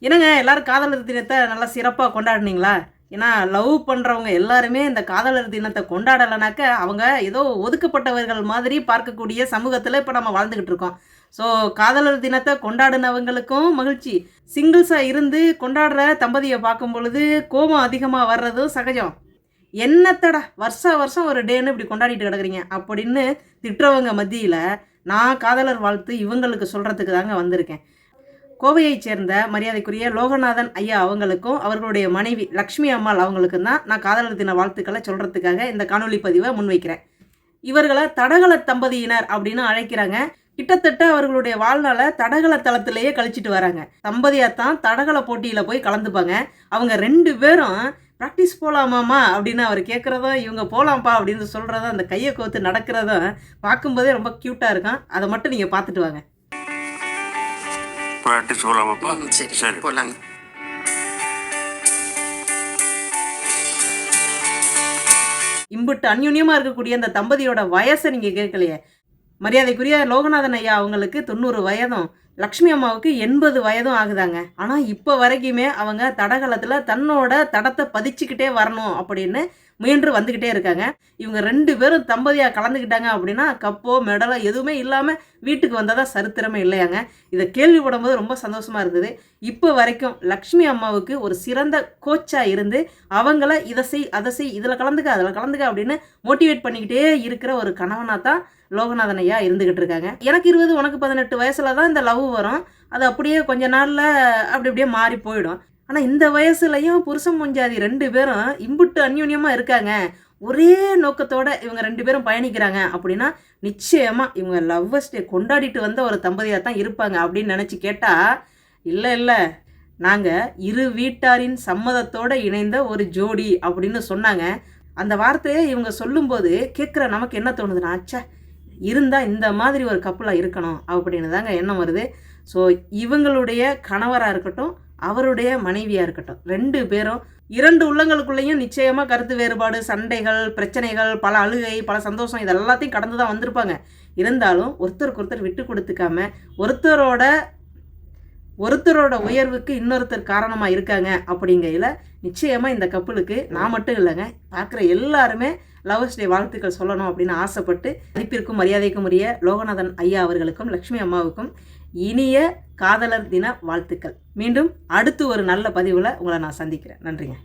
என்னங்க எல்லாரும் காதலர் தினத்தை நல்லா சிறப்பாக கொண்டாடுனீங்களா? ஏன்னா லவ் பண்ணுறவங்க எல்லாருமே இந்த காதலர் தினத்தை கொண்டாடலைனாக்க அவங்க ஏதோ ஒதுக்கப்பட்டவர்கள் மாதிரி பார்க்கக்கூடிய சமூகத்தில் இப்போ நம்ம வாழ்ந்துக்கிட்டு இருக்கோம். ஸோ காதலர் தினத்தை கொண்டாடினவங்களுக்கும் மகிழ்ச்சி. சிங்கிள்ஸாக இருந்து கொண்டாடுற தம்பதியை பார்க்கும் பொழுது கோபம் அதிகமாக வர்றதும் சகஜம். என்னத்தடா வருஷா வருஷம் ஒரு டேன்னு இப்படி கொண்டாடிட்டு கிடக்குறீங்க அப்படின்னு திட்டுறவங்க மத்தியில் நான் காதலர் வாழ்த்து இவங்களுக்கு சொல்கிறதுக்கு தாங்க வந்திருக்கேன். கோவையைச் சேர்ந்த மரியாதைக்குரிய லோகநாதன் ஐயா அவங்களுக்கும் அவர்களுடைய மனைவி லக்ஷ்மி அம்மாள் அவங்களுக்கும் தான் நான் காதலர் தின வாழ்த்துக்களை சொல்கிறதுக்காக இந்த காணொலி பதிவை முன்வைக்கிறேன். இவர்களை தடகள தம்பதியினர் அப்படின்னு அழைக்கிறாங்க. கிட்டத்தட்ட அவர்களுடைய வாழ்நாளை தடகள தளத்திலேயே கழிச்சிட்டு வராங்க. தம்பதியாத்தான் தடகள போட்டியில் போய் கலந்துப்பாங்க. அவங்க 2 பேரும் ப்ராக்டிஸ் போகலாமாம்மா அப்படின்னு அவர் கேட்குறதும் இவங்க போகலாம்ப்பா அப்படின்னு சொல்கிறதும் அந்த கையை கோத்து நடக்கிறதும் பார்க்கும்போதே ரொம்ப க்யூட்டாக இருக்கும். அதை மட்டும் நீங்கள் பார்த்துட்டு வாங்க. ப்ராக்டிஸ் போகலாமாப்பா? சரி போகலாங்க. இம்புட்டு அந்யுன்யமாக இருக்கக்கூடிய அந்த தம்பதியோட வயசை நீங்கள் கேட்கலையே. மரியாதைக்குரிய லோகநாதன் ஐயா அவங்களுக்கு 90 வயதும் லக்ஷ்மி அம்மாவுக்கு 80 வயதும் ஆகுதாங்க. ஆனால் இப்போ வரைக்குமே அவங்க தடகளத்தில் தன்னோட தடத்தை பதிச்சுக்கிட்டே வரணும் அப்படின்னு முயன்று வந்துக்கிட்டே இருக்காங்க. இவங்க 2 பேரும் தம்பதியாக கலந்துக்கிட்டாங்க அப்படின்னா கப்போ மெடலோ எதுவுமே இல்லாமல் வீட்டுக்கு வந்ததாக சரித்திரமே இல்லையாங்க. இதை கேள்விப்படும் போது ரொம்ப சந்தோஷமாக இருந்தது. இப்போ வரைக்கும் லக்ஷ்மி அம்மாவுக்கு ஒரு சிறந்த கோச்சாக இருந்து அவங்கள இதை செய் அதை செய் இதில் கலந்துக்க அதில் கலந்துக்க அப்படின்னு மோட்டிவேட் பண்ணிக்கிட்டே இருக்கிற ஒரு கணவனாக தான் லோகநாதன் ஐயா இருந்துக்கிட்டு இருக்காங்க. எனக்கு 20 உனக்கு 18 வயசில் தான் இந்த லவ் வரும். அது அப்படியே கொஞ்ச நாளில் அப்படி அப்படியே மாறி போயிடும். ஆனால் இந்த வயசுலையும் புருஷன் முஞ்சாதி 2 பேரும் இம்புட்டு அந்யுன்யமாக இருக்காங்க. ஒரே நோக்கத்தோடு இவங்க 2 பேரும் பயணிக்கிறாங்க அப்படின்னா நிச்சயமாக இவங்க லவ்வர்ஸ் டே கொண்டாடிட்டு வந்த ஒரு தம்பதியாக தான் இருப்பாங்க அப்படின்னு நினச்சி கேட்டால் இல்லை நாங்கள் இரு வீட்டாரின் சம்மதத்தோடு இணைந்த ஒரு ஜோடி அப்படின்னு சொன்னாங்க. அந்த வார்த்தையை இவங்க சொல்லும்போது கேட்குற நமக்கு என்ன தோணுதுன்னா, அச்சா இருந்தால் இந்த மாதிரி ஒரு கப்பலாக இருக்கணும் அப்படின்னு தாங்க எண்ணம் வருது. ஸோ இவங்களுடைய கணவராக இருக்கட்டும் அவருடைய மனைவியாக இருக்கட்டும் 2 பேரும் 2 உள்ளங்களுக்குள்ளேயும் நிச்சயமாக கருத்து வேறுபாடு, சண்டைகள், பிரச்சனைகள், பல அழுகை, பல சந்தோஷம் இது எல்லாத்தையும் கடந்து தான் வந்திருப்பாங்க. இருந்தாலும் ஒருத்தருக்கு ஒருத்தர் விட்டு கொடுத்துக்காம ஒருத்தரோட உயர்வுக்கு இன்னொருத்தர் காரணமாக இருக்காங்க. அப்படிங்கையில் நிச்சயமாக இந்த கப்பலுக்கு நான் மட்டும் இல்லைங்க, பார்க்குற எல்லாருமே லவ்வர்ஸ் டே வாழ்த்துக்கள் சொல்லணும் அப்படின்னு ஆசைப்பட்டு மதிப்பிற்கும் மரியாதைக்கும் உரிய லோகநாதன் ஐயா அவர்களுக்கும் லக்ஷ்மி அம்மாவுக்கும் இனிய காதலர் தின வாழ்த்துக்கள். மீண்டும் அடுத்து ஒரு நல்ல பதிவில் உங்களை நான் சந்திக்கிறேன். நன்றிங்க.